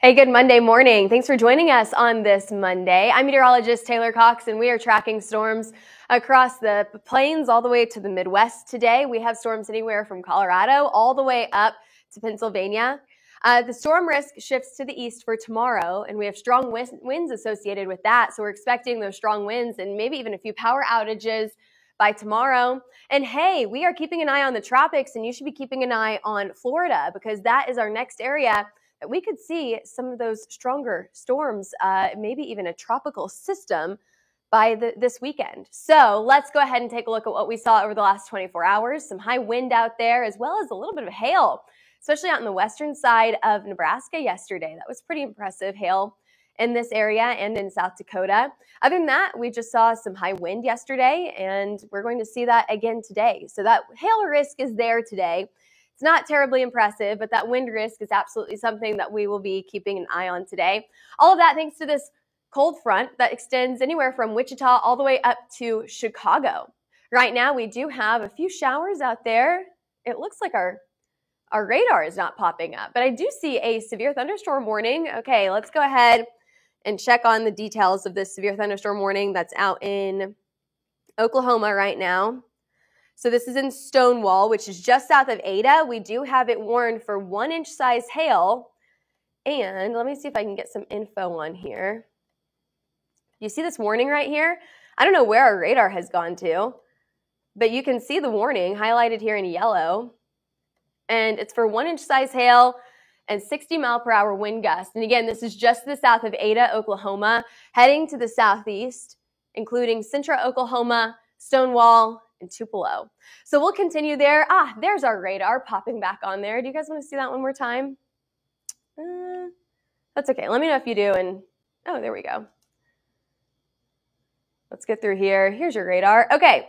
Hey, good Monday morning. Thanks for joining us on this Monday. I'm meteorologist Taylor Cox, and we are tracking storms across the plains all the way to the Midwest today. We have storms anywhere from Colorado all the way up to Pennsylvania. The storm risk shifts to the east for tomorrow, and we have strong winds associated with that. So we're expecting those strong winds and maybe even a few power outages by tomorrow. And hey, we are keeping an eye on the tropics, and you should be keeping an eye on Florida because that is our next area that we could see some of those stronger storms, maybe even a tropical system by this weekend. So let's go ahead and take a look at what we saw over the last 24 hours. Some high wind out there, as well as a little bit of hail, especially out on the western side of Nebraska yesterday. That was pretty impressive hail in this area and in South Dakota. Other than that, we just saw some high wind yesterday, and we're going to see that again today. So that hail risk is there today. It's not terribly impressive, but that wind risk is absolutely something that we will be keeping an eye on today. All of that thanks to this cold front that extends anywhere from Wichita all the way up to Chicago. Right now, we do have a few showers out there. It looks like our radar is not popping up, but I do see a severe thunderstorm warning. Okay, let's go ahead and check on the details of this severe thunderstorm warning that's out in Oklahoma right now. So this is in Stonewall, which is just south of Ada. We do have it warned for 1-inch size hail. And let me see if I can get some info on here. You see this warning right here? I don't know where our radar has gone to, but you can see the warning highlighted here in yellow. And it's for 1-inch size hail and 60-mile-per-hour wind gusts. And again, this is just to the south of Ada, Oklahoma, heading to the southeast, including Central Oklahoma, Stonewall, and Tupelo. So we'll continue there. There's our radar popping back on there. Do you guys want to see that one more time? That's okay. Let me know if you do. And oh, there we go. Let's get through here. Here's your radar. Okay.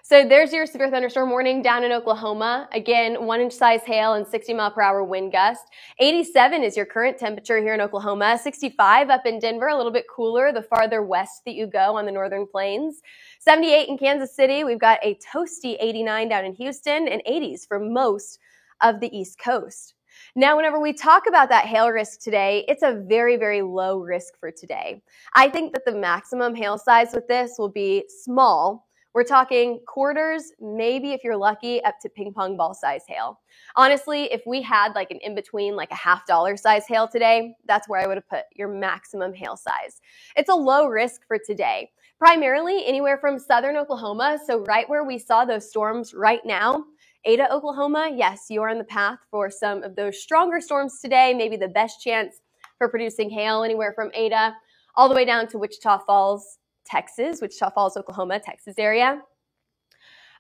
So there's your severe thunderstorm warning down in Oklahoma. Again, 1-inch size hail and 60-mile-per-hour wind gust. 87 is your current temperature here in Oklahoma. 65 up in Denver, a little bit cooler the farther west that you go on the northern plains. 78 in Kansas City. We've got a toasty 89 down in Houston and 80s for most of the East Coast. Now, whenever we talk about that hail risk today, it's a very, very low risk for today. I think that the maximum hail size with this will be small. We're talking quarters, maybe if you're lucky, up to ping pong ball size hail. Honestly, if we had like an in-between, like a $50 size hail today, that's where I would have put your maximum hail size. It's a low risk for today. Primarily anywhere from southern Oklahoma, so right where we saw those storms right now, Ada, Oklahoma, yes, you are on the path for some of those stronger storms today, maybe the best chance for producing hail anywhere from Ada all the way down to Wichita Falls, Texas, Wichita Falls, Oklahoma, Texas area.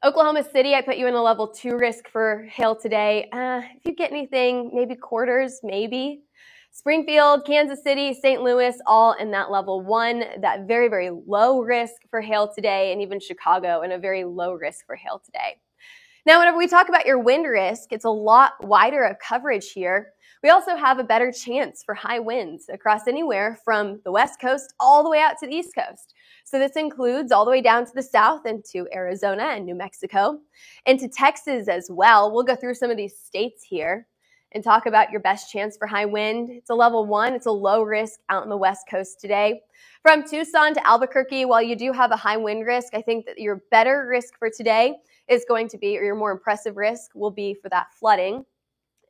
Oklahoma City, I put you in a level 2 risk for hail today. If you get anything, maybe quarters, maybe. Springfield, Kansas City, St. Louis, all in that level 1, that very, very low risk for hail today, and even Chicago in a very low risk for hail today. Now, whenever we talk about your wind risk, it's a lot wider of coverage here. We also have a better chance for high winds across anywhere from the West Coast all the way out to the East Coast. So this includes all the way down to the south into Arizona and New Mexico, into Texas as well. We'll go through some of these states here and talk about your best chance for high wind. It's a level 1. It's a low risk out on the West Coast today. From Tucson to Albuquerque, while you do have a high wind risk, I think that your better risk for today is going to be, or your more impressive risk will be for that flooding.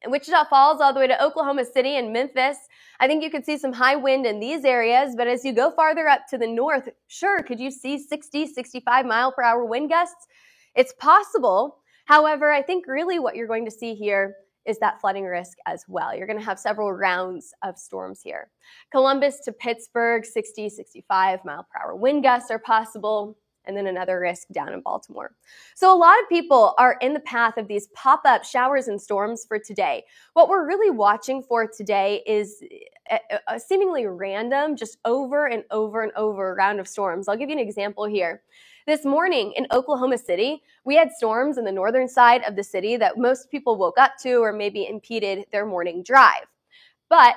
In Wichita Falls all the way to Oklahoma City and Memphis, I think you could see some high wind in these areas, but as you go farther up to the north, sure, could you see 60, 65-mile-per-hour wind gusts? It's possible. However, I think really what you're going to see here is that flooding risk as well. You're going to have several rounds of storms here. Columbus to Pittsburgh, 60, 65-mile-per-hour wind gusts are possible. And then another risk down in Baltimore. So a lot of people are in the path of these pop-up showers and storms for today. What we're really watching for today is a seemingly random, just over and over and over round of storms. I'll give you an example here. This morning in Oklahoma City, we had storms in the northern side of the city that most people woke up to or maybe impeded their morning drive. But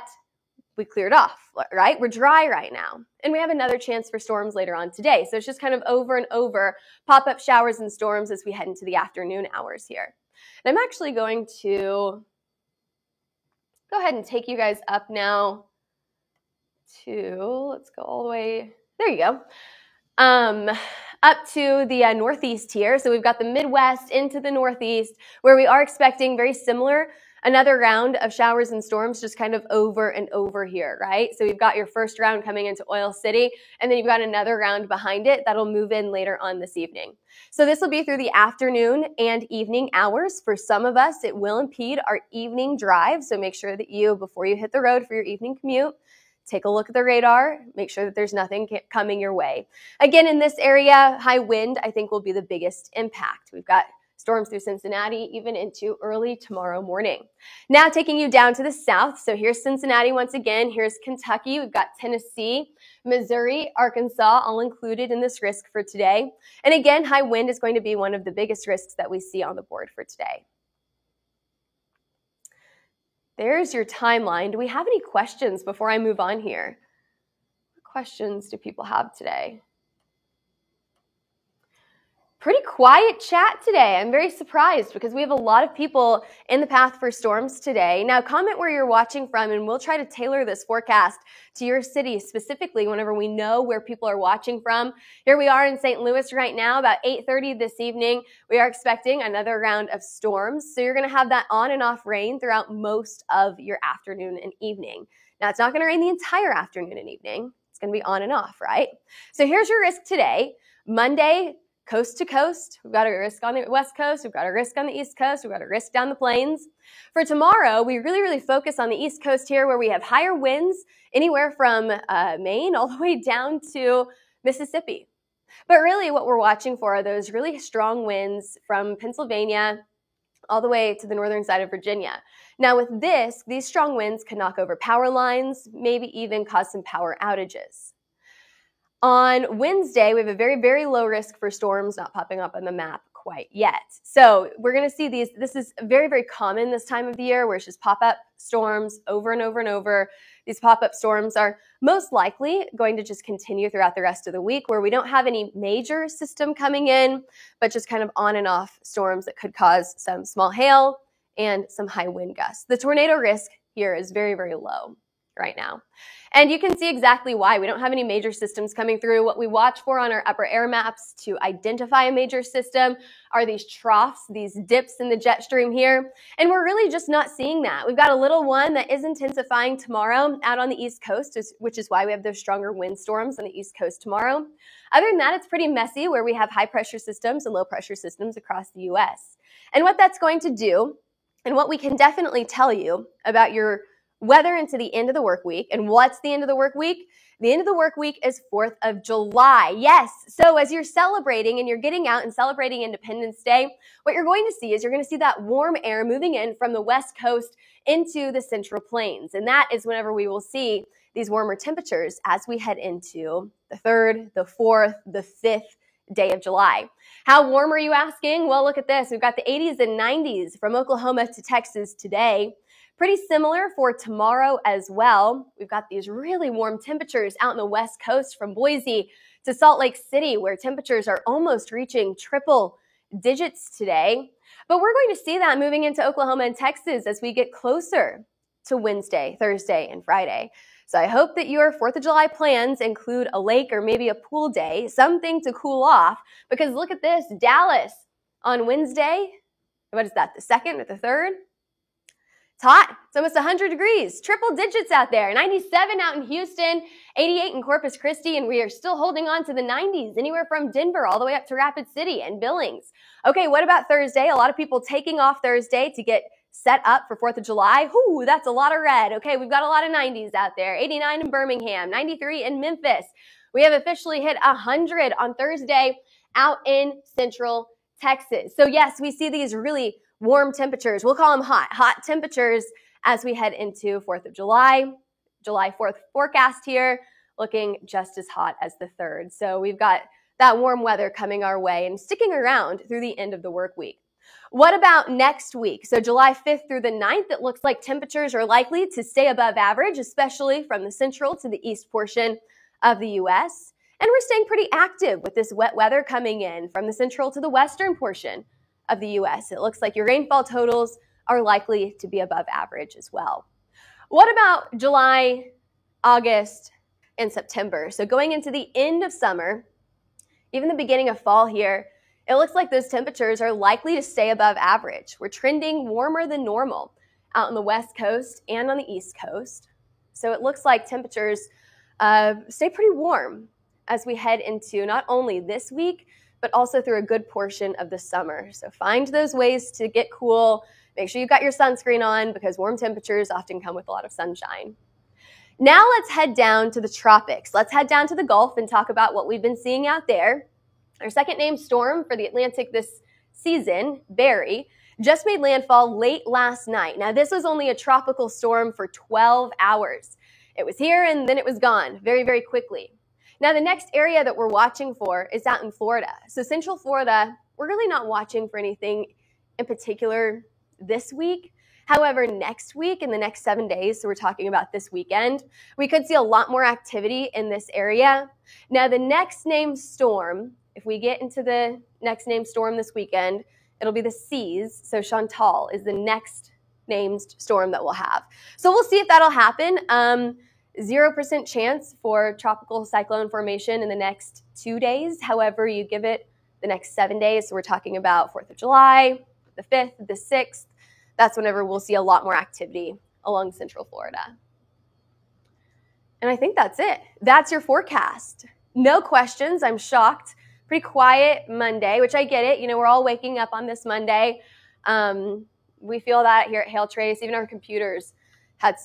we cleared off, right? We're dry right now. And we have another chance for storms later on today. So it's just kind of over and over pop-up showers and storms as we head into the afternoon hours here. And I'm actually going to go ahead and take you guys up now let's go all the way, there you go, up to the northeast here. So we've got the Midwest into the Northeast, where we are expecting very similar, another round of showers and storms just kind of over and over here, right? So we've got your first round coming into Oil City, and then you've got another round behind it that'll move in later on this evening. So this will be through the afternoon and evening hours. For some of us, it will impede our evening drive. So make sure that you, before you hit the road for your evening commute, take a look at the radar, make sure that there's nothing coming your way. Again, in this area, high wind, I think, will be the biggest impact. We've got storms through Cincinnati, even into early tomorrow morning. Now taking you down to the south. So here's Cincinnati once again. Here's Kentucky. We've got Tennessee, Missouri, Arkansas, all included in this risk for today. And again, high wind is going to be one of the biggest risks that we see on the board for today. There's your timeline. Do we have any questions before I move on here? What questions do people have today? Pretty quiet chat today. I'm very surprised because we have a lot of people in the path for storms today. Now, comment where you're watching from, and we'll try to tailor this forecast to your city specifically whenever we know where people are watching from. Here we are in St. Louis right now, about 8:30 this evening. We are expecting another round of storms. So you're going to have that on and off rain throughout most of your afternoon and evening. Now, it's not going to rain the entire afternoon and evening. It's going to be on and off, right? So here's your risk today. Monday, coast to coast. We've got a risk on the West Coast. We've got a risk on the East Coast. We've got a risk down the plains. For tomorrow, we really focus on the East Coast here, where we have higher winds anywhere from Maine all the way down to Mississippi. But really what we're watching for are those really strong winds from Pennsylvania all the way to the northern side of Virginia. Now with this, these strong winds can knock over power lines, maybe even cause some power outages. On Wednesday, we have a very low risk for storms not popping up on the map quite yet. So we're going to see these. This is very common this time of the year, where it's just pop-up storms over and over and over. These pop-up storms are most likely going to just continue throughout the rest of the week, where we don't have any major system coming in, but just kind of on and off storms that could cause some small hail and some high wind gusts. The tornado risk here is very low right now. And you can see exactly why. We don't have any major systems coming through. What we watch for on our upper air maps to identify a major system are these troughs, these dips in the jet stream here. And we're really just not seeing that. We've got a little one that is intensifying tomorrow out on the East Coast, which is why we have those stronger windstorms on the East Coast tomorrow. Other than that, it's pretty messy, where we have high pressure systems and low pressure systems across the U.S. And what that's going to do, and what we can definitely tell you about your weather into the end of the work week. And what's the end of the work week? The end of the work week is 4th of July. Yes. So as you're celebrating and you're getting out and celebrating Independence Day, what you're going to see is you're going to see that warm air moving in from the West Coast into the Central Plains. And that is whenever we will see these warmer temperatures as we head into the 3rd, the 4th, the 5th day of July. How warm are you asking? Well, look at this. We've got the 80s and 90s from Oklahoma to Texas today. Pretty similar for tomorrow as well. We've got these really warm temperatures out in the West Coast from Boise to Salt Lake City, where temperatures are almost reaching triple digits today. But we're going to see that moving into Oklahoma and Texas as we get closer to Wednesday, Thursday, and Friday. So I hope that your 4th of July plans include a lake or maybe a pool day, something to cool off, because look at this, Dallas on Wednesday. What is that, the 2nd or the 3rd? It's hot. It's almost 100 degrees, triple digits out there. 97 out in Houston, 88 in Corpus Christi, and we are still holding on to the 90s, anywhere from Denver all the way up to Rapid City and Billings. Okay, what about Thursday? A lot of people taking off Thursday to get set up for 4th of July. Ooh, that's a lot of red. Okay, we've got a lot of 90s out there. 89 in Birmingham, 93 in Memphis. We have officially hit 100 on Thursday out in Central Texas. So yes, we see these really warm temperatures. We'll call them hot temperatures as we head into 4th of July. July 4th forecast here, looking just as hot as the 3rd. So we've got that warm weather coming our way and sticking around through the end of the work week. What about next week? So July 5th through the 9th, it looks like temperatures are likely to stay above average, especially from the central to the east portion of the U.S. And we're staying pretty active with this wet weather coming in from the central to the western portion of the U.S. It looks like your rainfall totals are likely to be above average as well. What about July, August, and September. So going into the end of summer, even the beginning of fall here, it looks like those temperatures are likely to stay above average. We're trending warmer than normal out on the West Coast and on the East Coast. So it looks like temperatures stay pretty warm as we head into not only this week, but also through a good portion of the summer. So find those ways to get cool. Make sure you've got your sunscreen on because warm temperatures often come with a lot of sunshine. Now let's head down to the tropics. Let's head down to the Gulf and talk about what we've been seeing out there. Our second named storm for the Atlantic this season, Barry, just made landfall late last night. Now, this was only a tropical storm for 12 hours. It was here and then it was gone very, very quickly. Now, the next area that we're watching for is out in Florida. So Central Florida, we're really not watching for anything in particular this week. However, next week, in the next 7 days, so we're talking about this weekend, we could see a lot more activity in this area. Now, the next named storm, if we get into the next named storm this weekend, it'll be the Seas. So Chantal is the next named storm that we'll have. So we'll see if that'll happen. 0% chance for tropical cyclone formation in the next 2 days. However, you give it the next 7 days. So we're talking about 4th of July, the 5th, the 6th. That's whenever we'll see a lot more activity along Central Florida. And I think that's it. That's your forecast. No questions. I'm shocked. Pretty quiet Monday, which I get it. You know, we're all waking up on this Monday. We feel that here at Hail Trace. Even our computers had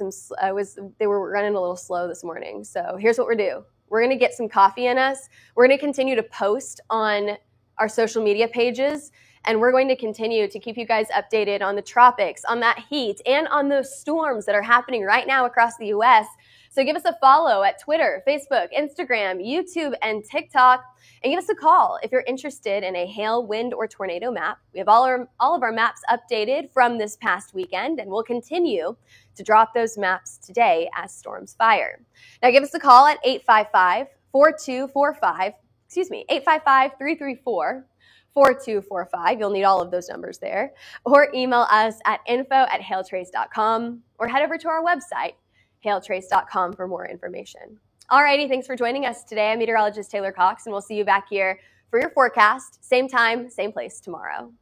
they were running a little slow this morning. So here's what we're doing. We're going to get some coffee in us. We're going to continue to post on our social media pages, and we're going to continue to keep you guys updated on the tropics, on that heat, and on those storms that are happening right now across the U.S. So give us a follow at Twitter, Facebook, Instagram, YouTube, and TikTok, and give us a call if you're interested in a hail, wind, or tornado map. We have all of our maps updated from this past weekend, and we'll continue to drop those maps today as storms fire. Now give us a call at 855-334-4245. You'll need all of those numbers there. Or email us at info@hailtrace.com or head over to our website, hailtrace.com, for more information. Alrighty, thanks for joining us today. I'm meteorologist Taylor Cox, and we'll see you back here for your forecast, same time, same place tomorrow.